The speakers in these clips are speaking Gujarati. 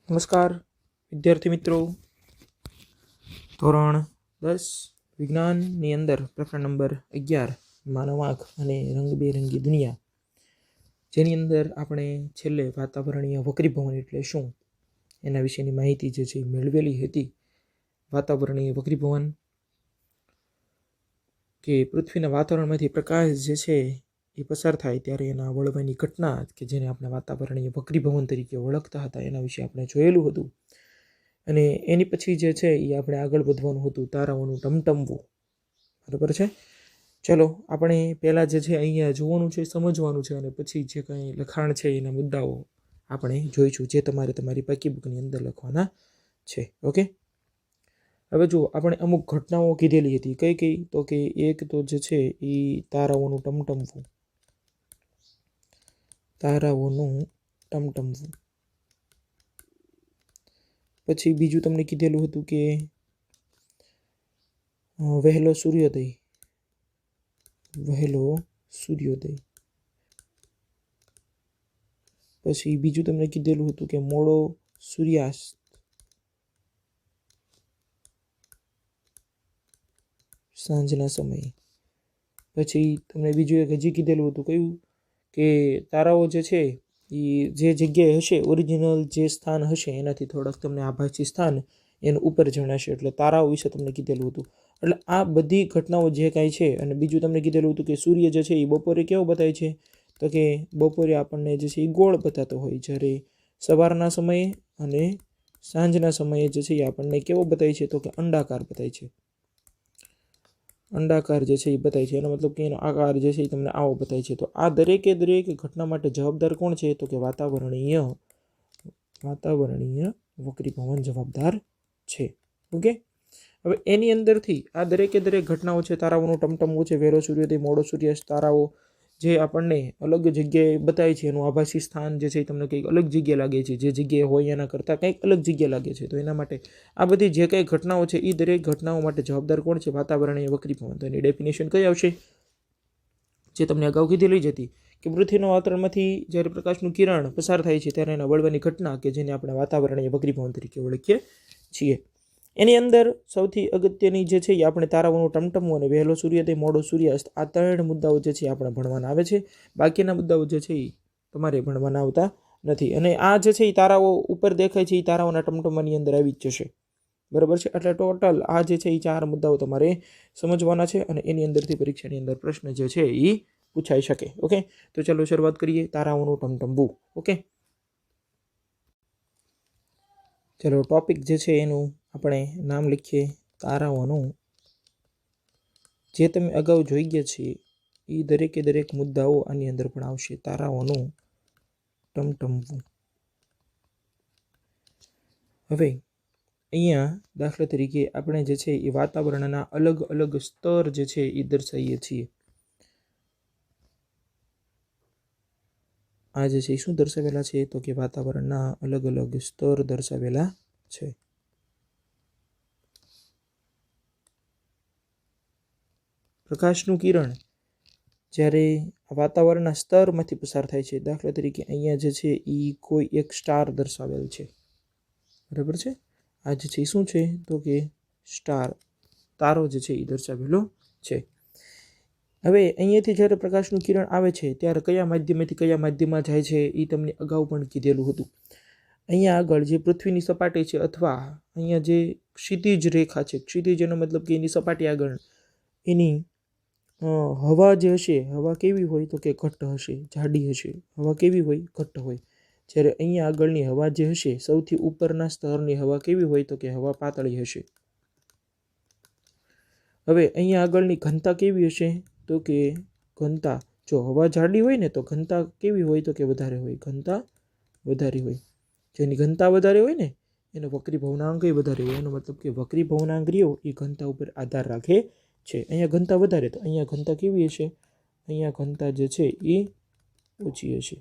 નમસ્કાર વિદ્યાર્થી મિત્રો, ધોરણ 10 વિજ્ઞાનની અંદર પ્રકરણ નંબર 11 માનવ આંખ અને રંગબેરંગી દુનિયા, જેની અંદર આપણે છેલ્લે વાતાવરણીય વક્રીભવન એટલે શું એના વિશેની માહિતી જે છે મેળવેલી હતી. વાતાવરણીય વક્રીભવન કે પૃથ્વીના વાતાવરણમાંથી પ્રકાશ જે છે એ પસાર થાય ત્યારે એના વળવાની ઘટના કે જેને આપણે વાતાવરણીય વક્રીભવન તરીકે ઓળખતા હતા એના વિશે આપણે જોયેલું હતું. અને એની પછી જે છે એ આપણે આગળ વધવાનું હતું, તારાઓનું ટમટમવું. બરાબર છે. ચલો આપણે પહેલાં જે છે અહીંયા જોવાનું છે, સમજવાનું છે, અને પછી જે કંઈ લખાણ છે એના મુદ્દાઓ આપણે જોઈશું, જે તમારે તમારી પાકી બુકની અંદર લખવાના છે. ઓકે, હવે જુઓ, આપણે અમુક ઘટનાઓ કીધેલી હતી. કઈ કઈ? તો કે એક તો જે છે એ તારાઓનું ટમટમવું. તારાઓનું ટમટમવું. પછી બીજું તમને કીધેલું હતું કે વહેલો સૂર્યોદય. વહેલો સૂર્યોદય. પછી બીજું તમને કીધેલું હતું કે મોડો સૂર્યાસ્ત. સાંજના સમયે. પછી તમને બીજું એક હજી કીધેલું હતું, કયું? કે તારાઓ જે છે એ જે જગ્યાએ હશે, ઓરિજિનલ જે સ્થાન હશે એનાથી થોડાક તમને આભાસી સ્થાન એનું ઉપર જણાશે. એટલે તારાઓ વિશે તમને કીધેલું હતું. એટલે આ બધી ઘટનાઓ જે કાંઈ છે. અને બીજું તમને કીધેલું હતું કે સૂર્ય જે છે એ બપોરે કેવો બતાય છે? તો કે બપોરે આપણને જે છે એ ગોળ બતાતો હોય, જ્યારે સવારના સમયે અને સાંજના સમયે જે છે એ આપણને કેવો બતાય છે? તો કે અંડાકાર બતાય છે. અંડાકાર જે છે એ બતાય છે. એનો મતલબ કે એનો આકાર જે છે એ તમને આવો બતાય છે. તો આ દરેકે દરેક ઘટના માટે જવાબદાર કોણ છે? તો કે વાતાવરણીય વક્રીભવન જવાબદાર છે. ઓકે, હવે એની અંદરથી આ દરેકે દરેક ઘટનાઓ છે, તારાઓનું ટમટમવું છે, વહેલો સૂર્યોદય, મોડો સૂર્યાસ્ત, તારાઓ જે આપણને અલગ જગ્યાએ બતાય છે, એનું આભાસી સ્થાન જે છે એ તમને કંઈક અલગ જગ્યાએ લાગે છે, જે જગ્યાએ હોય એના કરતાં કંઈક અલગ જગ્યાએ લાગે છે. તો એના માટે આ બધી જે કંઈ ઘટનાઓ છે એ દરેક ઘટનાઓ માટે જવાબદાર કોણ છે? વાતાવરણીય વક્રીભવન. તો એની ડેફિનેશન કઈ આવશે? જે તમને અગાઉ કીધેલી જ હતી કે પૃથ્વીના વાતાવરણમાંથી જ્યારે પ્રકાશનું કિરણ પસાર થાય છે ત્યારે એના વળવાની ઘટના કે જેને આપણે વાતાવરણીય વક્રીભવન તરીકે ઓળખીએ છીએ. એની અંદર સૌથી અગત્યની જે છે એ આપણે તારાઓનું ટમટમવું અને વહેલો સૂર્યોદય, મોડો સૂર્યાસ્ત, આ 3 મુદ્દાઓ જે છે આપણે ભણવાના આવે છે. બાકીના મુદ્દાઓ જે છે એ તમારે ભણવાના આવતા નથી. અને આ જે છે એ તારાઓ ઉપર દેખાય છે એ તારાઓના ટમટમવાની અંદર આવી જ જશે. બરાબર છે. એટલે ટોટલ આ જે છે એ 4 મુદ્દાઓ તમારે સમજવાના છે અને એની અંદરથી પરીક્ષાની અંદર પ્રશ્ન જે છે એ પૂછાઈ શકે. ઓકે, તો ચાલો શરૂઆત કરીએ. તારાઓનું ટમટમવું. ઓકે, ચલો ટોપિક જે છે એનું આપણે નામ લખીએ, તારાઓનું. જે તમે અગાઉ જોઈ ગયા છીએ એ દરેકે દરેક મુદ્દાઓ આની અંદર પણ આવશે. તારાઓનું ટમટમવું. હવે અહીંયા દાખલા તરીકે આપણે જે છે એ વાતાવરણના અલગ અલગ સ્તર જે છે એ દર્શાવીએ છીએ. આ જે છે એ શું દર્શાવેલા છે? તો કે વાતાવરણના અલગ અલગ સ્તર દર્શાવેલા છે. પ્રકાશનું કિરણ જ્યારે વાતાવરણના સ્તરમાંથી પસાર થાય છે, દાખલા તરીકે અહીંયા જે છે એ કોઈ એક સ્ટાર દર્શાવેલ છે. બરાબર છે. આ જે છે એ શું છે? તો કે સ્ટાર, તારો જે છે એ દર્શાવેલો છે. હવે અહીંયાથી જ્યારે પ્રકાશનું કિરણ આવે છે ત્યારે કયા માધ્યમથી કયા માધ્યમમાં જાય છે એ તમને અગાઉ પણ કીધેલું હતું. અહીંયા આગળ જે પૃથ્વીની સપાટી છે અથવા અહીંયા જે ક્ષિતિજ રેખા છે, ક્ષિતિજ એનો મતલબ કે એની સપાટી આગળ એની હવા જે હશે, હવા કેવી હોય? તો કે ઘટ્ટ હશે, જાડી હશે. હવા કેવી હોય? ઘટ્ટ હોય. જ્યારે અહીંયા આગળની હવા જે હશે, સૌથી ઉપરના સ્તરની હવા કેવી હોય? તો કે હવા પાતળી હશે. હવે અહીંયા આગળની ઘનતા કેવી હશે? તો કે ઘનતા, જો હવા જાડી હોય ને તો ઘનતા કેવી હોય? તો કે વધારે હોય. ઘનતા વધારે હોય. જેની ઘનતા વધારે હોય ને એનો વક્રીભવનાંક વધારે હોય. એનો મતલબ કે વક્રીભવનાંક રહ્યો એ ઘનતા ઉપર આધાર રાખે છે. અહીંયા ઘનતા વધારે, તો અહીંયા ઘનતા કેવી હશે? અહીંયા ઘનતા જે છે એ ઓછી હશે.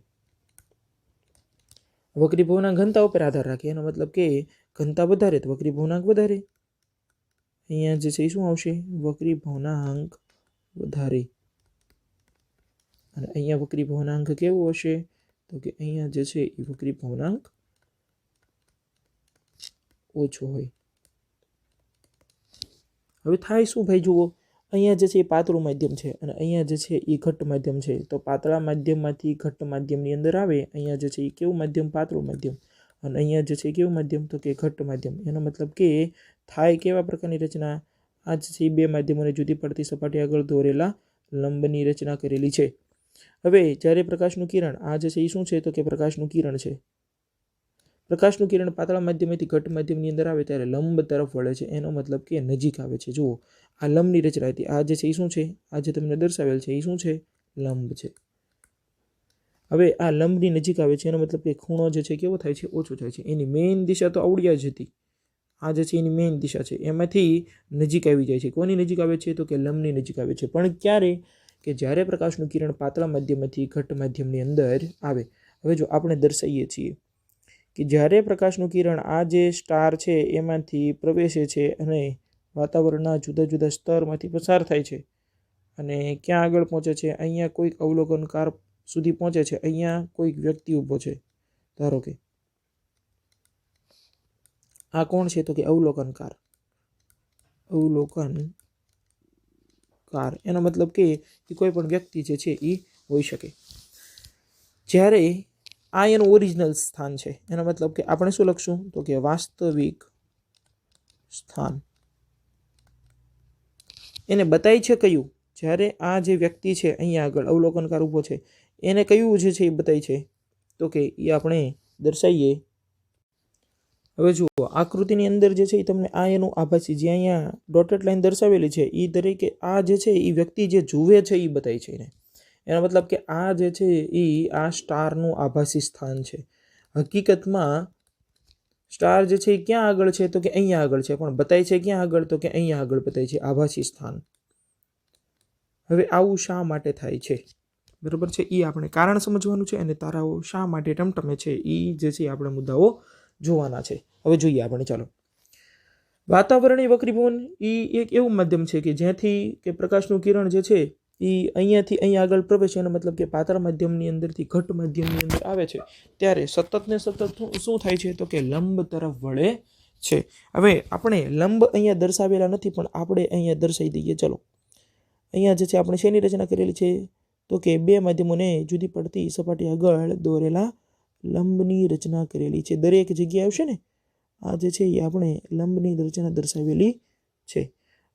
વક્રીભવનાંક ઘનતા ઉપર આધાર રાખે, એનો મતલબ કે ઘનતા વધારે તો વક્રીભવનાંક વધારે. અહીંયા જે છે એ શું આવશે? વક્રીભવનાંક વધારે. અને અહીંયા વક્રીભવનાંક કેવો હશે? તો કે અહીંયા જે છે એ વક્રીભવનાંક ઓછો હોય। હવે થાય શું ભાઈ જુઓ, અહીંયા જે છે એ પાતળું માધ્યમ છે અને અહીંયા જે છે એ ઘટ્ટ માધ્યમ છે। તો પાતળા માધ્યમમાંથી ઘટ્ટ માધ્યમની અંદર આવે, અહીંયા જે છે એ કેવું માધ્યમ? પાતળું માધ્યમ। અને અહીંયા જે છે કેવું માધ્યમ? તો કે ઘટ્ટ માધ્યમ। એનો મતલબ કે થાય કેવા પ્રકારની રચના? આ જે છે એ બે માધ્યમોને જુદી પડતી સપાટી આગળ દોરેલા લંબની રચના કરેલી છે। હવે જ્યારે પ્રકાશનું કિરણ, આ જે છે એ શું છે? તો કે પ્રકાશનું કિરણ છે। પ્રકાશનું કિરણ પાતળા માધ્યમથી ઘટ્ટ માધ્યમની અંદર આવે ત્યારે લંબ તરફ વળે છે। એનો મતલબ કે નજીક આવે છે। જુઓ, આ લંબની રચના હતી। આ જે છે એ શું છે? આ જે તમને દર્શાવેલ છે એ શું છે? લંબ છે। હવે આ લંબની નજીક આવે છે, એનો મતલબ કે ખૂણો જે છે કેવો થાય છે? ઓછો થાય છે। એની મેઇન દિશા તો આવડિયા જ હતી। આ જે છે એની મેઇન દિશા છે, એમાંથી નજીક આવી જાય છે। કોની નજીક આવે છે? તો કે લંબની નજીક આવે છે। પણ ક્યારે? કે જ્યારે પ્રકાશનું કિરણ પાતળા માધ્યમથી ઘટ્ટ માધ્યમની અંદર આવે। હવે જો આપણે દર્શાવીએ છીએ કે જ્યારે પ્રકાશનું કિરણ આ જે સ્ટાર છે એમાંથી પ્રવેશે છે અને વાતાવરણના જુદા જુદા સ્તરમાંથી પસાર થાય છે અને ક્યાં આગળ પહોંચે છે? અહીંયા કોઈક અવલોકનકાર સુધી પહોંચે છે। અહીંયા કોઈક વ્યક્તિ ઊભો છે, ધારો કે આ કોણ છે? તો કે અવલોકનકાર। અવલોકનકાર એનો મતલબ કે કોઈ પણ વ્યક્તિ જે છે એ હોઈ શકે। જ્યારે આ એનું ઓરિજિનલ સ્થાન છે, એનો મતલબ કે આપણે શું લખશું? તો કે વાસ્તવિક સ્થાન। એને બતાય છે કયું? જ્યારે આ જે વ્યક્તિ છે અહીંયા આગળ અવલોકનકાર ઊભો છે, એને કયું જે છે એ બતાય છે? તો કે એ આપણે દર્શાવીએ। હવે જુઓ, આકૃતિની અંદર જે છે એ તમને આ એનું આભાસી જે અહીંયા ડોટેડ લાઈન દર્શાવેલી છે એ દરેકે આ જે છે એ વ્યક્તિ જે જુએ છે એ બતાય છે એને। એનો મતલબ કે આ જે છે એ આ સ્ટારનું આભાસી સ્થાન છે। હકીકતમાં સ્ટાર જે છે એ ક્યાં આગળ છે? તો કે અહીંયા આગળ છે, પણ બતાય છે ક્યાં આગળ? તો કે અહીંયા આગળ બતાય છે, આભાસી સ્થાન। હવે આવું શા માટે થાય છે? બરાબર છે, એ આપણે કારણ સમજવાનું છે અને તારાઓ શા માટે ટમટમે છે એ જે છે આપણે મુદ્દાઓ જોવાના છે। હવે જોઈએ આપણે, ચાલો। વાતાવરણીય વક્રીભવન એ એક એવું માધ્યમ છે કે જ્યાંથી કે પ્રકાશનું કિરણ જે છે એ અહીંયાથી અહીંયા આગળ પ્રવેશે। એનો મતલબ કે પાતળા માધ્યમની અંદરથી ઘટ્ટ માધ્યમની અંદર આવે છે ત્યારે સતત ને સતત શું થાય છે? તો કે લંબ તરફ વળે છે। હવે આપણે લંબ અહીંયા દર્શાવેલા નથી, પણ આપણે અહીંયા દર્શાવી દઈએ। ચલો, અહીંયા જે છે આપણે શેની રચના કરેલી છે? તો કે બે માધ્યમોને જુદી પડતી સપાટી આગળ દોરેલા લંબની રચના કરેલી છે। દરેક જગ્યાએ આવશે ને, આ જે છે એ આપણે લંબની રચના દર્શાવેલી છે।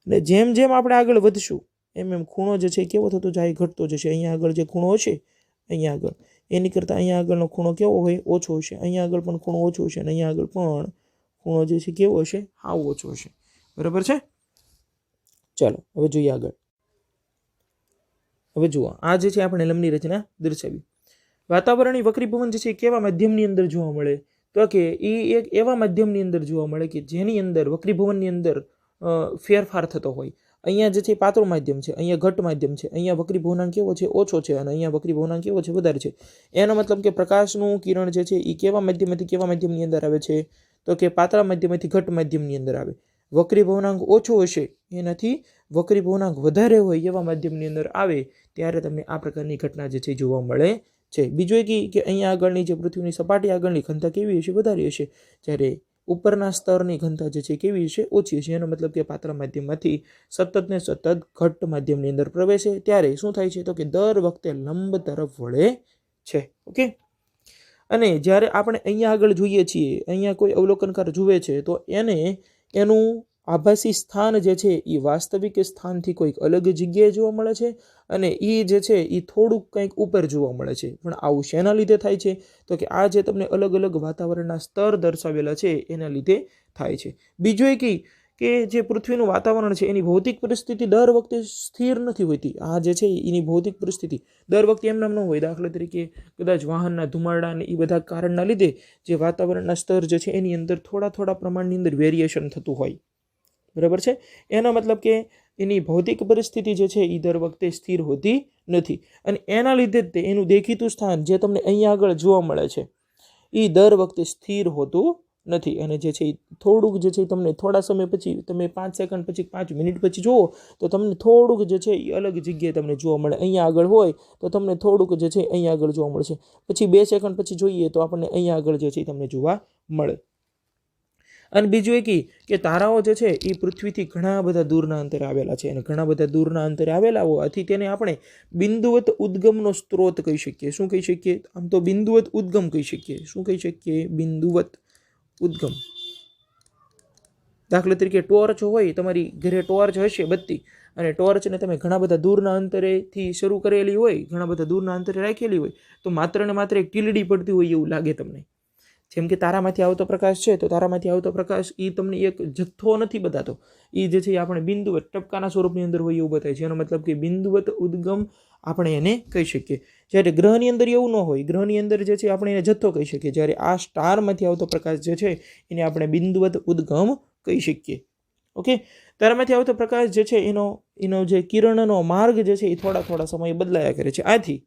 અને જેમ જેમ આપણે આગળ વધશું એમ એમ ખૂણો જે છે કેવો થતો જાય? ઘટતો જશે। અહીંયા આગળ જે ખૂણો હશે, અહીંયા આગળ એની કરતાં અહીંયા આગળનો ખૂણો કેવો હોય? ઓછો હશે। અહીંયા આગળ પણ ખૂણો ઓછો હશે અને અહીંયા આગળ પણ ખૂણો જે છે કેવો હશે? હાવ ઓછો હશે। બરાબર છે? ચાલો હવે જોઈએ આગળ। હવે જુઓ, આ જે છે આપણે લંબની રચના દર્શાવી। વાતાવરણીય વક્રીભવન જે છે કેવા માધ્યમની અંદર જોવા મળે? તો કે એ એક એવા માધ્યમની અંદર જોવા મળે કે જેની અંદર વક્રીભવનની અંદર ફેરફાર થતો હોય। અહીંયા જે છે પાતળું માધ્યમ છે, અહીંયા ઘટ્ટ માધ્યમ છે, અહીંયા વક્રીભવનાંક કેવો છે? ઓછો છે, અને અહીંયા વક્રીભવનાંક કેવો છે? વધારે છે। એનો મતલબ કે પ્રકાશનું કિરણ જે છે એ કેવા માધ્યમથી કેવા માધ્યમની અંદર આવે છે? તો કે પાતળા માધ્યમથી ઘટ્ટ માધ્યમની અંદર આવે। વક્રીભવનાંક ઓછો હશે એનાથી વક્રીભવનાંક વધારે હોય એવા માધ્યમની અંદર આવે ત્યારે તમને આ પ્રકારની ઘટના જે છે જોવા મળે છે। બીજું એક કે અહીંયા આગળની જે પૃથ્વીની સપાટી આગળની ઘનતા કેવી હશે? વધારે હશે, જ્યારે ઉપરના સ્તરની ઘનતા જે છે કેવી હશે? ઓછી હશે। એનો મતલબ કે પાતળા માધ્યમમાંથી સતત ને સતત ઘટ્ટ માધ્યમની અંદર પ્રવેશે ત્યારે શું થાય છે? તો કે દર વખતે લંબ તરફ વળે છે। ઓકે, અને જ્યારે આપણે અહીંયા આગળ જોઈએ છીએ, અહીંયા કોઈ અવલોકનકાર જુએ છે તો એનું આભાસી સ્થાન જે છે એ વાસ્તવિક સ્થાનથી કોઈક અલગ જગ્યાએ જોવા મળે છે અને એ જે છે એ થોડુંક કંઈક ઉપર જોવા મળે છે। પણ આવું શેના લીધે થાય છે? તો કે આ જે તમને અલગ અલગ વાતાવરણના સ્તર દર્શાવેલા છે એના લીધે થાય છે। બીજું એક કે જે પૃથ્વીનું વાતાવરણ છે એની ભૌતિક પરિસ્થિતિ દર વખતે સ્થિર નથી હોતી। આ જે છે એની ભૌતિક પરિસ્થિતિ દર વખતે એમ નામ ન હોય। દાખલા તરીકે કદાચ વાહનના ધુમાડા ને એ બધા કારણના લીધે જે વાતાવરણના સ્તર જે છે એની અંદર થોડા પ્રમાણની અંદર વેરિએશન થતું હોય। બરાબર છે? એનો મતલબ કે એની ભૌતિક પરિસ્થિતિ જે છે એ દર વખતે સ્થિર હોતી નથી અને એના લીધે જ એનું દેખીતું સ્થાન જે તમને અહીંયા આગળ જોવા મળે છે એ દર વખતે સ્થિર હોતું નથી। અને જે છે થોડુંક જે છે તમને થોડા સમય પછી, તમે 5 સેકન્ડ પછી 5 મિનિટ પછી જુઓ તો તમને થોડુંક જે છે એ અલગ જગ્યાએ તમને જોવા મળે। અહીંયા આગળ હોય તો તમને થોડુંક જે છે અહીંયા આગળ જોવા મળશે, પછી 2 સેકન્ડ પછી જોઈએ તો આપણને અહીંયા આગળ જે છે તમને જોવા મળે। અને બીજું એ કે તારાઓ જે છે એ પૃથ્વીથી ઘણા બધા દૂરના અંતરે આવેલા છે અને ઘણા બધા દૂરના અંતરે આવેલા હોવાથી તેને આપણે બિંદુવત ઉદ્ગમનો સ્ત્રોત કહી શકીએ. શું કહી શકીએ? આમ તો બિંદુવત ઉદ્ગમ કહી શકીએ. શું કહી શકીએ? બિંદુવત ઉદ્ગમ. દાખલા તરીકે ટોર્ચ હોય, તમારી ઘરે ટોર્ચ હશે બત્તી, અને ટોર્ચને તમે ઘણા બધા દૂરના અંતરેથી શરૂ કરેલી હોય, ઘણા બધા દૂરના અંતરે રાખેલી હોય, તો માત્ર ને માત્ર એક ટીલડી પડતી હોય એવું લાગે તમને. જેમ કે તારામાંથી આવતો પ્રકાશ છે, તો તારામાંથી આવતો પ્રકાશ એ તમને એક જથ્થો નથી બતાતો, એ જે છે આપણે બિંદુવત ટપકાના સ્વરૂપની અંદર હોય એવું બતાવે છે. એનો મતલબ કે બિંદુવત ઉદ્ગમ આપણે એને કહી શકીએ. જ્યારે ગ્રહની અંદર એવું ન હોય, ગ્રહની અંદર જે છે આપણે એને જથ્થો કહી શકીએ. જ્યારે આ સ્ટારમાંથી આવતો પ્રકાશ જે છે એને આપણે બિંદુવત ઉદ્ગમ કહી શકીએ. ઓકે, તારામાંથી આવતો પ્રકાશ જે છે એનો જે કિરણનો માર્ગ જે છે એ થોડા સમય બદલાયા કરે છે. આથી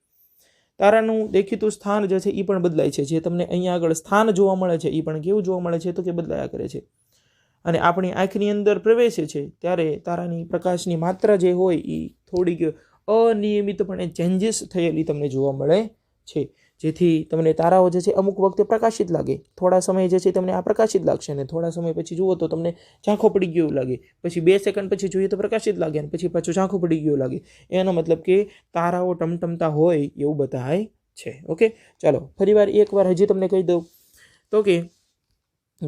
તારાનું દેખીતું સ્થાન જે છે એ પણ બદલાય છે. જે તમને અહીંયા આગળ સ્થાન જોવા મળે છે એ પણ કેવું જોવા મળે છે? તો કે બદલાયા કરે છે. અને આપણી આંખની અંદર પ્રવેશે છે ત્યારે તારાની પ્રકાશની માત્રા જે હોય એ થોડીક અનિયમિતપણે ચેન્જીસ થયેલી તમને જોવા મળે છે. જેથી તમને તારાઓ જે છે અમુક વખતે પ્રકાશિત લાગે, થોડા સમય જે છે તમને આ પ્રકાશિત લાગશે, અને થોડા સમય પછી જુઓ તો તમને ઝાંખો પડી ગયો લાગે, પછી 2 સેકન્ડ પછી જોઈએ તો પ્રકાશિત લાગે, અને પછી પાછું ઝાંખો પડી ગયો લાગે. એનો મતલબ કે તારાઓ ટમટમતા હોય એવું બતાય છે. ઓકે, ચાલો ફરીવાર એકવાર હજી તમને કહી દઉં તો કે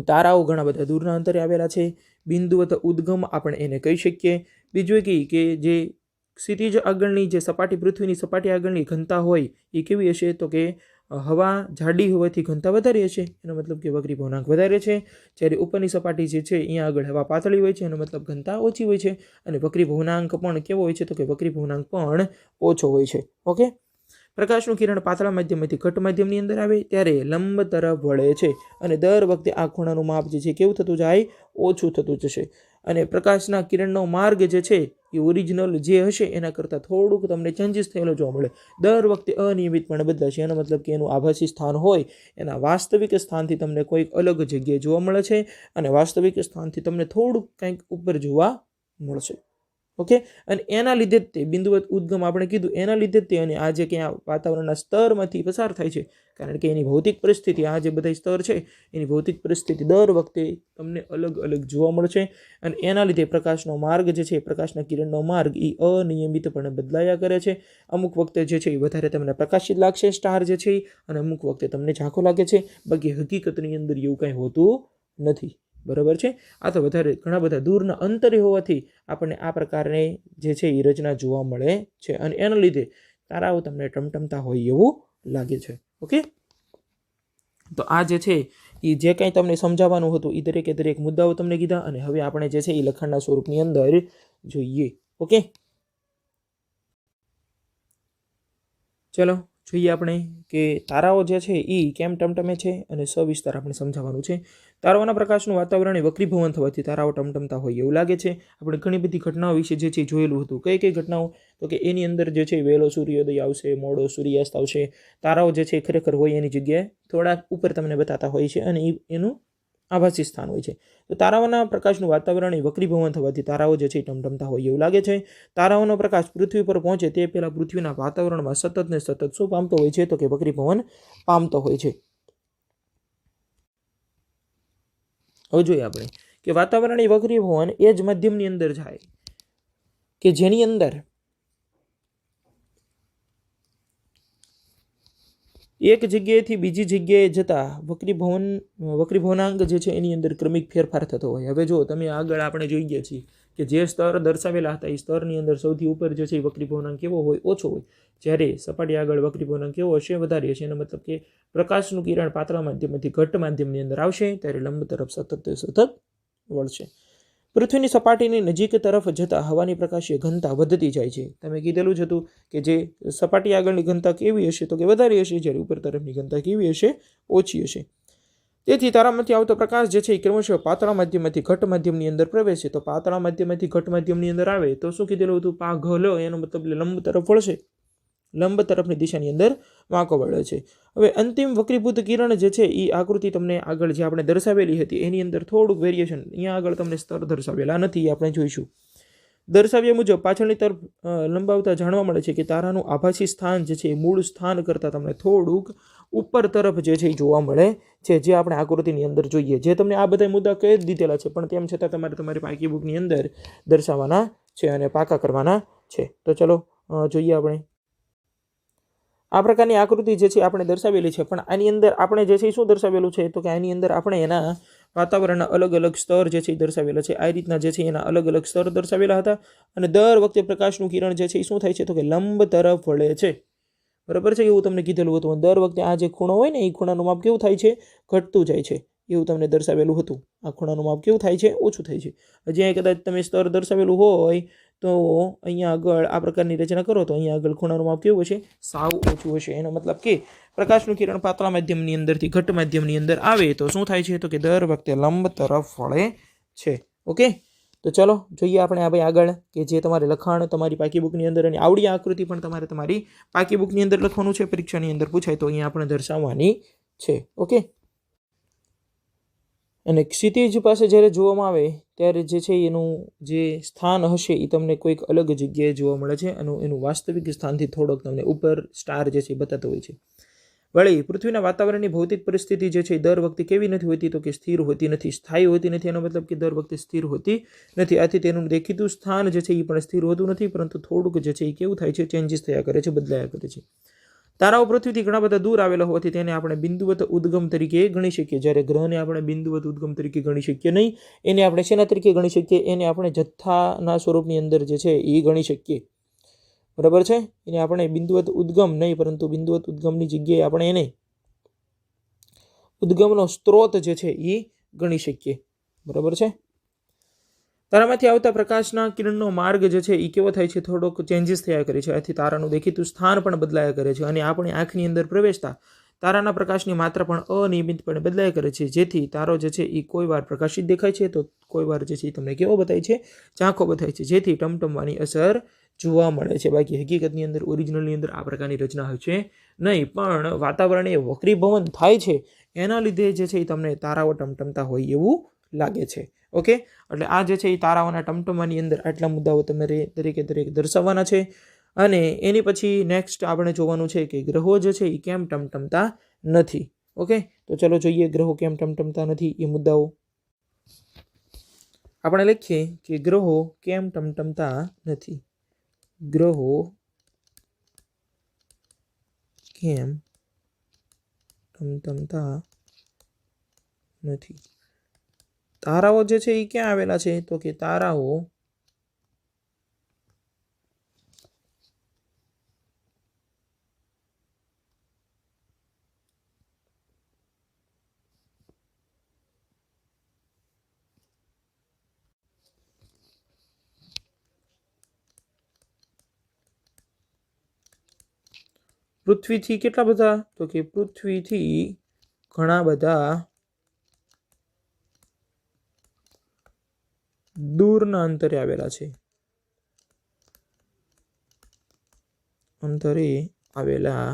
તારાઓ ઘણા બધા દૂરના અંતરે આવેલા છે. બિંદુવત ઉદ્ગમ આપણે એને કહી શકીએ. બીજું કે જે ક્ષિતિજ આગળની જે સપાટી, પૃથ્વીની સપાટી આગળની ઘનતા હોય એ કેવી હશે? તો કે હવા જાડી હોવાથી ઘનતા વધારે હશે, એનો મતલબ કે વક્રી ભવનાંક વધારે છે. જ્યારે ઉપરની સપાટી જે છે અહીંયા આગળ હવા પાતળી હોય છે, એનો મતલબ ઘનતા ઓછી હોય છે. અને વક્રી ભવનાંક પણ કેવો હોય છે? તો કે વક્રી ભવનાંક પણ ઓછો હોય છે. ઓકે, પ્રકાશનું કિરણ પાતળા માધ્યમમાંથી ઘટ માધ્યમની અંદર આવે ત્યારે લંબ તરફ વળે છે, અને દર વખતે આ ખૂણાનું માપ જે છે કેવું થતું જાય? ઓછું થતું જશે. અને પ્રકાશના કિરણનો માર્ગ જે છે એ ઓરિજિનલ જે હશે એના કરતાં થોડુંક તમને ચેન્જીસ થયેલો જોવા મળે. દર વખતે અનિયમિતપણે બદલાશે. એનો મતલબ કે એનું આભાસી સ્થાન હોય એના વાસ્તવિક સ્થાનથી તમને કોઈક અલગ જગ્યાએ જોવા મળે છે, અને વાસ્તવિક સ્થાનથી તમને થોડુંક કંઈક ઉપર જોવા મળશે. ઓકે, અને એના લીધે જ તે બિંદુવત ઉદ્ગમ આપણે કીધું, એના લીધે જ તે અને આ જે ક્યાં વાતાવરણના સ્તરમાંથી પસાર થાય છે, કારણ કે એની ભૌતિક પરિસ્થિતિ, આ જે બધા સ્તર છે એની ભૌતિક પરિસ્થિતિ દર વખતે તમને અલગ અલગ જોવા મળશે. અને એના લીધે પ્રકાશનો માર્ગ જે છે, પ્રકાશના કિરણનો માર્ગ એ અનિયમિતપણે બદલાયા કરે છે. અમુક વખતે જે છે એ વધારે તમને પ્રકાશિત લાગશે સ્ટાર જે છે, અને અમુક વખતે તમને ઝાંખો લાગે છે. બાકી હકીકતની અંદર એવું કંઈ હોતું નથી. બરાબર છે? આ તો વધારે ઘણા બધા દૂરના અંતરે હોવાથી આપણને આ પ્રકારની જે છે એ રચના જોવા મળે છે, અને એના લીધે તારાઓ તમને ટમટમતા હોય એવું લાગે છે. ઓકે, તો આ જે છે એ જે કંઈ તમને સમજાવવાનું હતું એ દરેક મુદ્દાઓ તમને કીધા, અને હવે આપણે જે છે એ લખાણના સ્વરૂપની અંદર જોઈએ. ઓકે, ચલો જોઈએ આપણે કે તારાઓ જે છે એ કેમ ટમટમે છે, અને સવિસ્તાર આપણે સમજાવવાનું છે. તારાઓના પ્રકાશનું વાતાવરણ વક્રીભવન થવાથી તારાઓ ટમટમતા હોય એવું લાગે છે. આપણે ઘણી બધી ઘટનાઓ વિશે જે છે જોયેલું હતું. કઈ ઘટનાઓ? તો કે એની અંદર જે છે વહેલો સૂર્યોદય આવશે, મોડો સૂર્યાસ્ત આવશે. તારાઓ જે છે ખરેખર હોય એની જગ્યાએ થોડાક ઉપર તમને બતાતા હોય છે, અને એનું આભાસી સ્થાન હોય છે. તો તારાઓના પ્રકાશનું વાતાવરણ વક્રીભવન થવાથી તારાઓ જે છે ટમટમતા હોય એવું લાગે છે. તારાઓનો પ્રકાશ પૃથ્વી પર પહોંચે તે પહેલા પૃથ્વીના વાતાવરણમાં સતત શું પામતો હોય છે? તો કે વક્રીભવન પામતો હોય છે. હવે જોઈએ આપણે કે વાતાવરણીય વક્રીભવન એ જ માધ્યમની અંદર જાય કે જેની અંદર એક જગ્યાએથી બીજી જગ્યાએ જતા વક્રીભવનાંક જે છે એની અંદર ક્રમિક ફેરફાર થતો હોય. હવે જો તમે આગળ આપણે જોઈ ગયા છીએ કે જે સ્તર દર્શાવેલા હતા એ સ્તરની અંદર સૌથી ઉપર જે છે એ વક્રીભવનાંક કેવો હોય? ઓછો હોય. જ્યારે સપાટી આગળ વક્રીભવનાંક કેવો હશે? વધારે હશે. એનો મતલબ કે પ્રકાશનું કિરણ પાતળા માધ્યમથી ઘટ માધ્યમની અંદર આવશે ત્યારે લંબ તરફ સતત વળશે. પૃથ્વીની સપાટીની નજીક તરફ જતા હવાની પ્રકાશીય ઘનતા વધતી જાય છે. તમે કીધેલું જ હતું કે જે સપાટી આગળની ઘનતા કેવી હશે? તો કે વધારે હશે. જ્યારે ઉપર તરફની ઘનતા કેવી હશે? ઓછી હશે. તેથી તારામાંથી આવતો પ્રકાશ જે છે એ ક્રમશઃ પાતળા માધ્યમથી ઘટ માધ્યમની અંદર પ્રવેશે. તો પાતળા માધ્યમથી ઘટ માધ્યમની અંદર આવે તો શું કીધેલું હતું? પાઘલ, એનો મતલબ લંબ તરફ વળશે. લંબ તરફની દિશાની અંદર વાંકો વળે છે. હવે અંતિમ વક્રીભૂત કિરણ જે છે એ આકૃતિ તમને આગળ જે આપણે દર્શાવેલી હતી એની અંદર થોડુંક વેરિએશન, અહીંયા આગળ તમને સ્તર દર્શાવેલા નથી, આપણે જોઈશું. દર્શાવ્યા મુજબ પાછળની તરફ લંબાવતા જાણવા મળે છે કે તારાનું આભાસી સ્થાન જે છે એ મૂળ સ્થાન કરતાં તમને થોડુંક ઉપર તરફ જે છે એ જોવા મળે છે, જે આપણે આકૃતિની અંદર જોઈએ. જે તમને આ બધા મુદ્દા કહી જ દીધેલા છે, પણ તેમ છતાં તમારે તમારી પાકી બુકની અંદર દર્શાવવાના છે અને પાકા કરવાના છે. તો ચલો જોઈએ આપણે. આ પ્રકારની આકૃતિ જે છે આપણે દર્શાવેલી છે, પણ આની અંદર આપણે જે છે શું દર્શાવેલું છે, તો કે આની અંદર આપણે એના વાતાવરણના અલગ અલગ સ્તર જે છે એ દર્શાવેલા છે. આ રીતના જે છે એના અલગ અલગ સ્તર દર્શાવેલા હતા. અને દર વખતે પ્રકાશનું કિરણ જે છે એ શું થાય છે, તો કે લંબ તરફ વળે છે. બરાબર છે, એવું તમને કીધેલું હતું. દર વખતે આ જે ખૂણો હોય ને એ ખૂણાનું માપ કેવું થાય છે, ઘટતું જાય છે, એવું તમને દર્શાવેલું હતું. આ ખૂણાનું માપ કેવું થાય છે, ઓછું થાય છે. હજી અહીં કદાચ તમે સ્તર દર્શાવેલું હોય તો અહીંયા આગળ આ પ્રકારની રચના કરો તો અહીંયા આગળ ખૂણાનું માપ કેવું હશે, સાવ ઓછું હશે. એનો મતલબ કે પ્રકાશનું કિરણ પાતળા માધ્યમની અંદરથી ઘટ માધ્યમની અંદર આવે તો શું થાય છે, તો કે દર વખતે લંબ તરફ વળે છે. ઓકે, તો ચલો જોઈએ આપણે આ ભાઈ આગળ, કે જે તમારે લખાણ તમારી પાકી બુકની અંદર અને આવડી આકૃતિ પણ તમારે તમારી પાકી બુકની અંદર લખવાનું છે. પરીક્ષાની અંદર પૂછાય તો અહીંયા આપણે દર્શાવવાની છે. ઓકે, અને ક્ષિતિજ પાસે જ્યારે જોવામાં આવે ત્યારે જે છે એનું જે સ્થાન હશે એ તમને કોઈક અલગ જગ્યાએ જોવા મળે છે. એનું વાસ્તવિક સ્થાનથી થોડોક તમને ઉપર સ્ટાર જે છે એ બતાતો હોય છે. વળી પૃથ્વીના વાતાવરણની ભૌતિક પરિસ્થિતિ જે છે દર વખતે કેવી નથી હોતી, તો કે સ્થિર હોતી નથી, સ્થાયી હોતી નથી. એનો મતલબ કે દર વખતે સ્થિર હોતી નથી. આથી તેનું દેખીતું સ્થાન જે છે એ પણ સ્થિર હોતું નથી, પરંતુ થોડુંક જે છે એ કેવું થાય છે, ચેન્જીસ થયા કરે છે, બદલાયા કરે છે. તારાઓ પૃથ્વીથી ઘણા બધા દૂર આવેલા હોવાથી તેને આપણે બિંદુવત ઉદ્ગમ તરીકે ગણી શકીએ. જ્યારે ગ્રહને આપણે બિંદુવત ઉદ્ગમ તરીકે ગણી શકીએ નહીં. એને આપણે શેના તરીકે ગણી શકીએ, એને આપણે જથ્થાના સ્વરૂપની અંદર જે છે એ ગણી શકીએ. બરાબર છે, એને આપણે બિંદુવત ઉદ્ગમ નહીં, પરંતુ બિંદુવત ઉદ્ગમની જગ્યાએ આપણે એને ઉદ્ગમનો સ્ત્રોત જે છે એ ગણી શકીએ. બરાબર છે. તારામાંથી આવતા પ્રકાશના કિરણનો માર્ગ જે છે એ કેવો થાય છે, થોડોક ચેન્જીસ થયા કરે છે. આથી તારાનું દેખીતું સ્થાન પણ બદલાયા કરે છે. અને આપણે આંખની અંદર પ્રવેશતા તારાના પ્રકાશની માત્રા પણ અનિયમિતપણે બદલાયા કરે છે. જેથી તારો જે છે એ કોઈ વાર પ્રકાશિત દેખાય છે, તો કોઈ વાર જે છે એ તમને કેવો બતાય છે, ઝાંખો બતાય છે. જેથી ટમટમવાની અસર જોવા મળે છે. બાકી હકીકતની અંદર ઓરિજિનલની અંદર આ પ્રકારની રચના હોય છે નહીં, પણ વાતાવરણ એ વક્રીભવન થાય છે એના લીધે જે છે એ તમને તારાઓ ટમટમતા હોય એવું લાગે છે. ઓકે, એટલે આ જે છે એ તારાઓના ટમટમવાની અંદર આટલા મુદ્દાઓ તમારે દરેક દર્શાવવાના છે. અને એની પછી નેક્સ્ટ આપણે જોવાનું છે કે ગ્રહો જે છે એ કેમ ટમટમતા નથી. ઓકે, તો ચલો જોઈએ ગ્રહો કેમ ટમટમતા નથી એ મુદ્દાઓ. આપણે લખીએ કે ગ્રહો કેમ ટમટમતા નથી. ગ્રહો કેમ ટમટમતા નથી. તારાઓ જે છે એ ક્યાં આવેલા છે, તો કે તારાઓ પૃથ્વીથી કેટલા બધા, તો કે પૃથ્વીથી ઘણા બધા દૂરના અંતરે આવેલા છે. અંતરે આવેલા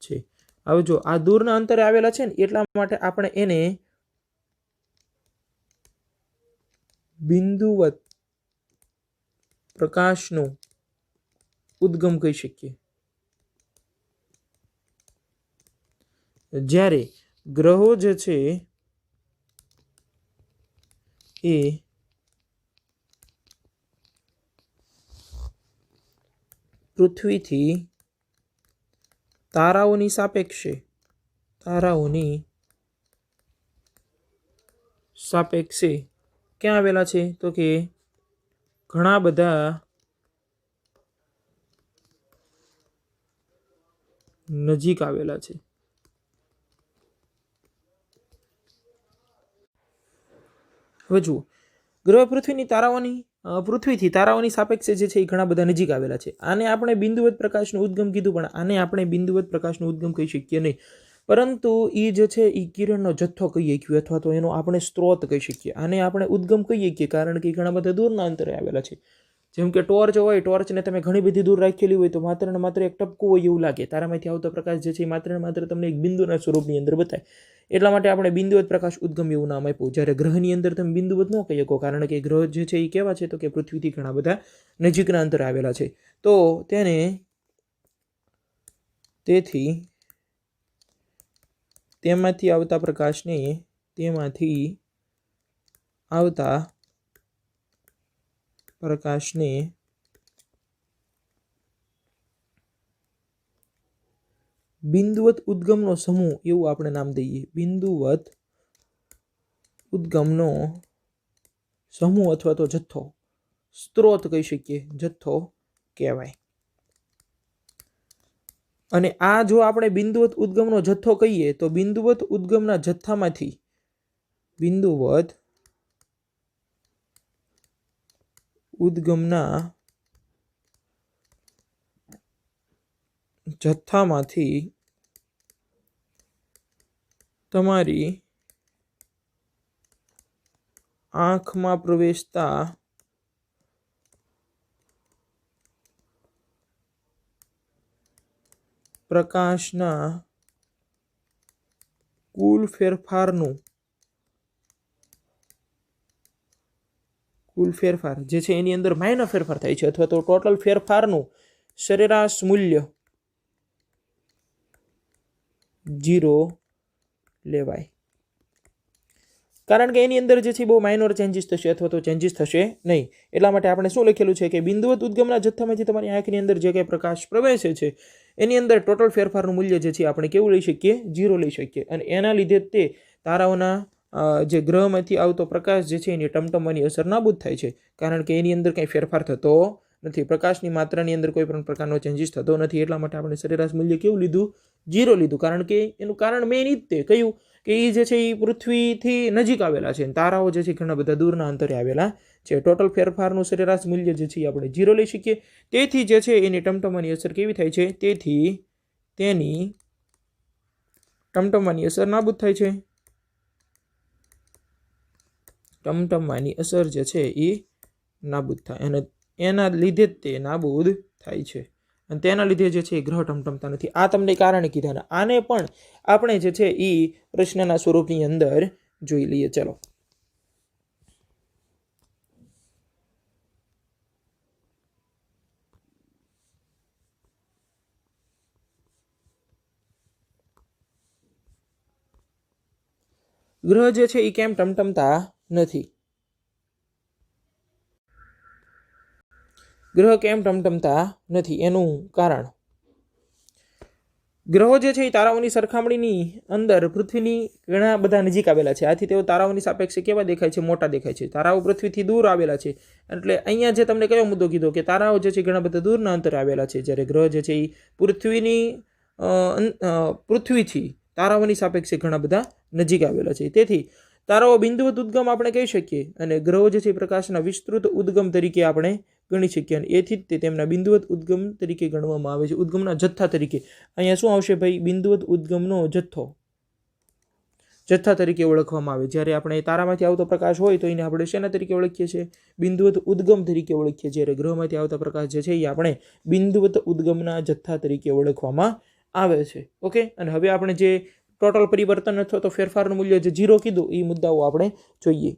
છે. હવે જો આ દૂરના અંતરે આવેલા છે ને એટલા માટે આપણે એને બિંદુવત પ્રકાશનો ઉદ્ગમ કહી શકીએ. જ્યારે ગ્રહો જે છે એ પૃથ્વીથી તારાઓની સાપેક્ષે ક્યાં આવેલા છે, તો કે ઘણા બધા નજીક આવેલા છે. હવે જુઓ, ગ્રહ પૃથ્વીથી તારાઓની સાપેક્ષે જે છે એ ઘણા બધા નજીક આવેલા છે. આને આપણે બિંદુવત પ્રકાશનો ઉદ્ગમ કીધું, પણ આને આપણે બિંદુવત પ્રકાશનો ઉદ્ગમ કહી શકીએ નહીં, પરંતુ એ જે છે એ કિરણનો જથ્થો કહીએ છીએ, અથવા તો એનો આપણે સ્ત્રોત કહી શકીએ. આને આપણે ઉદ્ગમ કહીએ છીએ કારણ કે ઘણા બધા દૂરના અંતરે આવેલા છે. જેમ કે ટોર્ચ હોય, ટોર્ચને તમે ઘણી બધી દૂર રાખેલી હોય તો માત્ર ને માત્ર એક ટપકું હોય એવું લાગે. તારામાંથી આવતો પ્રકાશ જે છે એ માત્ર ને માત્ર તમને એક બિંદુના સ્વરૂપની અંદર બતાય. એટલા માટે આપણે બિંદુવત પ્રકાશ ઉદ્ગમ એવું નામ આપ્યું. જ્યારે ગ્રહની અંદર તમે બિંદુવત ન કહી શકો, કારણ કે ગ્રહ જે છે એ કેવા છે, તો કે પૃથ્વીથી ઘણા બધા નજીકના અંતરે આવેલા છે. તો તેથી તેમાંથી આવતા પ્રકાશને બિંદુવત ઉદ્ગમનો સમૂહ એવું આપણે નામ દઈએ. બિંદુવત ઉદ્ગમનો સમૂહ અથવા તો જથ્થો, સ્ત્રોત કહી શકીએ, જથ્થો કહેવાય. અને આ જો આપણે બિંદુવત ઉદ્ગમનો જથ્થો કહીએ તો બિંદુવત ઉદ્ગમના જથ્થામાંથી તમારી આંખમાં પ્રવેશતા પ્રકાશના કુલ ફેરફાર જે છે એની અંદર માઇનર ફેરફાર થાય છે અથવા તો ટોટલ ફેરફારનું સરેરાશ મૂલ્ય 0 લેવાય. કારણ કે એની અંદર જે છે બહુ માઇનોર ચેન્જીસ થશે અથવા તો ચેન્જીસ થશે નહીં. એટલા માટે આપણે શું લખેલું છે કે બિંદુવત ઉદ્ગમના જથ્થામાંથી તમારી આંખની અંદર જે કંઈ પ્રકાશ પ્રવેશે છે એની અંદર ટોટલ ફેરફારનું મૂલ્ય જે છે આપણે કેવું લઈ શકીએ? 0 લઈ શકીએ. અને એના લીધે તે તારાઓના જે ગ્રહમાંથી આવતો પ્રકાશ જે છે એની ટમટમવાની અસર નાબૂદ થાય છે. કારણ કે એની અંદર કંઈ ફેરફાર થતો નથી, પ્રકાશની માત્રાની અંદર કોઈ પણ પ્રકારનો ચેન્જીસ થતો નથી. એટલા માટે આપણે સરેરાશ મૂલ્ય કેવું લીધું? 0 લીધું. કારણ કે એનું કારણ મેઇન જ તે કયું કે એ જે છે એ પૃથ્વીથી નજીક આવેલા છે, તારાઓ જે છે ઘણા બધા દૂરના અંતરે આવેલા છે. ટોટલ ફેરફારનું સરેરાશ મૂલ્ય જે છે એ આપણે 0 લઈ શકીએ. તેથી જે છે એની ટમટમવાની અસર કેવી થાય છે? તેથી તેની ટમટમવાની અસર નાબૂદ થાય છે. ટમટમવાની અસર જે છે એ નાબૂદ થાય અને એના લીધે જ તે નાબૂદ થાય છે. અને તેના લીધે જે છે એ ગ્રહ ટમટમતા નથી. આ તમને કારણ કીધા ને આને પણ આપણે જે છે એ પ્રશ્નના સ્વરૂપની અંદર જોઈ લઈએ. ચલો, ગ્રહ જે છે એ કેમ ટમટમતા નથી? ગ્રહ કેમ ટમટમતા નથી એનું કારણ, ગ્રહો જે છે એ તારાઓની સરખામણીની અંદર પૃથ્વીની ઘણા બધા નજીક આવેલા છે. આથી તેઓ તારાઓની સાપેક્ષે કેવા દેખાય છે? મોટા દેખાય છે. તારાઓ પૃથ્વીથી દૂર આવેલા છે. એટલે અહીંયા જે તમને કયો મુદ્દો કીધો કે તારાઓ જે છે ઘણા બધા દૂરના અંતરે આવેલા છે, જ્યારે ગ્રહ જે છે એ પૃથ્વીથી તારાઓની સાપેક્ષે ઘણા બધા નજીક આવેલા છે. તેથી તારાઓ બિંદુવત ઉદ્ગમ આપણે કહી શકીએ અને ગ્રહો જે છે પ્રકાશના વિસ્તૃત ઉદ્ગમ તરીકે આપણે ગણી શકીએ. અને એથી જ તે તેમના બિંદુવત ઉદ્ગમ તરીકે ગણવામાં આવે છે, ઉદ્ગમના જથ્થા તરીકે. અહીંયા શું આવશે ભાઈ? બિંદુવત ઉદ્ગમનો જથ્થા તરીકે ઓળખવામાં આવે. જ્યારે આપણે તારામાંથી આવતો પ્રકાશ હોય તો એને આપણે શેના તરીકે ઓળખીએ છીએ? બિંદુવત ઉદ્ગમ તરીકે ઓળખીએ. જ્યારે ગ્રહમાંથી આવતા પ્રકાશ જે છે એ આપણે બિંદુવત ઉદ્ગમના જથ્થા તરીકે ઓળખવામાં આવે છે. ઓકે, અને હવે આપણે જે ટોટલ પરિવર્તન અથવા તો ફેરફારનું મૂલ્ય જે 0 કીધું એ મુદ્દાઓ આપણે જોઈએ.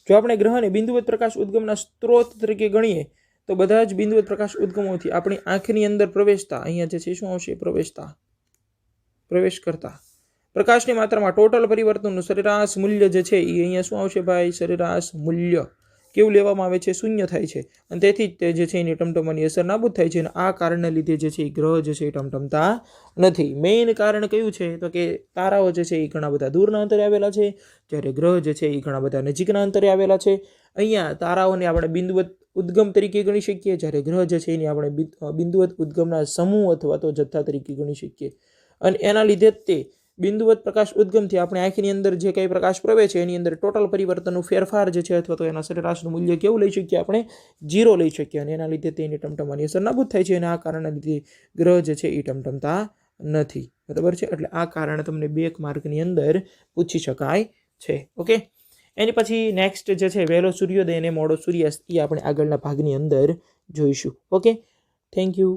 જો આપણે ગ્રહને બિંદુવત પ્રકાશ ઉદ્ગમના સ્ત્રોત તરીકે ગણીએ તો બધા જ બિંદુવત પ્રકાશ ઉદ્ગમોથી આપણી આંખની અંદર પ્રવેશતા, અહીંયા જે છે શું આવશે? પ્રવેશ કરતા પ્રકાશની માત્રામાં ટોટલ પરિવર્તનનું સરેરાશ મૂલ્ય જે છે એ અહીંયા શું આવશે ભાઈ? સરેરાશ મૂલ્ય કેવું લેવામાં આવે છે? 0 થાય છે. અને તેથી જ તે જે છે એની ટમટમવાની અસર નાબૂદ થાય છે. અને આ કારણને લીધે જે છે એ ગ્રહ જે છે એ ટમટમતા નથી. મેઇન કારણ કયું છે? તો કે તારાઓ જે છે એ ઘણા બધા દૂરના અંતરે આવેલા છે, જ્યારે ગ્રહ જે છે એ ઘણા બધા નજીકના અંતરે આવેલા છે. અહીંયા તારાઓને આપણે બિંદુવત ઉદ્ગમ તરીકે ગણી શકીએ, જ્યારે ગ્રહ જે છે એની આપણે બિંદુવત ઉદ્ગમના સમૂહ અથવા તો જથ્થા તરીકે ગણી શકીએ. અને એના લીધે જ તે બિંદુવત પ્રકાશ ઉદ્ગમથી આપણે આંખની અંદર જે કંઈ પ્રકાશ પ્રવેશે છે એની અંદર ટોટલ પરિવર્તનનું ફેરફાર જે છે અથવા તો એના સરેરાશનું મૂલ્ય કેવું લઈ શકીએ? આપણે 0 લઈ શકીએ. અને એના લીધે તેની ટમટમવાની અસર નાબૂદ થાય છે. અને આ કારણના લીધે ગ્રહ જે છે એ ટમટમતા નથી. બરાબર છે? એટલે આ કારણે તમને 2 માર્કની અંદર પૂછી શકાય છે. ઓકે, એની પછી નેક્સ્ટ જે છે વહેલો સૂર્યોદય અને મોડો સૂર્યાસ્ત એ આપણે આગળના ભાગની અંદર જોઈશું. Okay, thank you.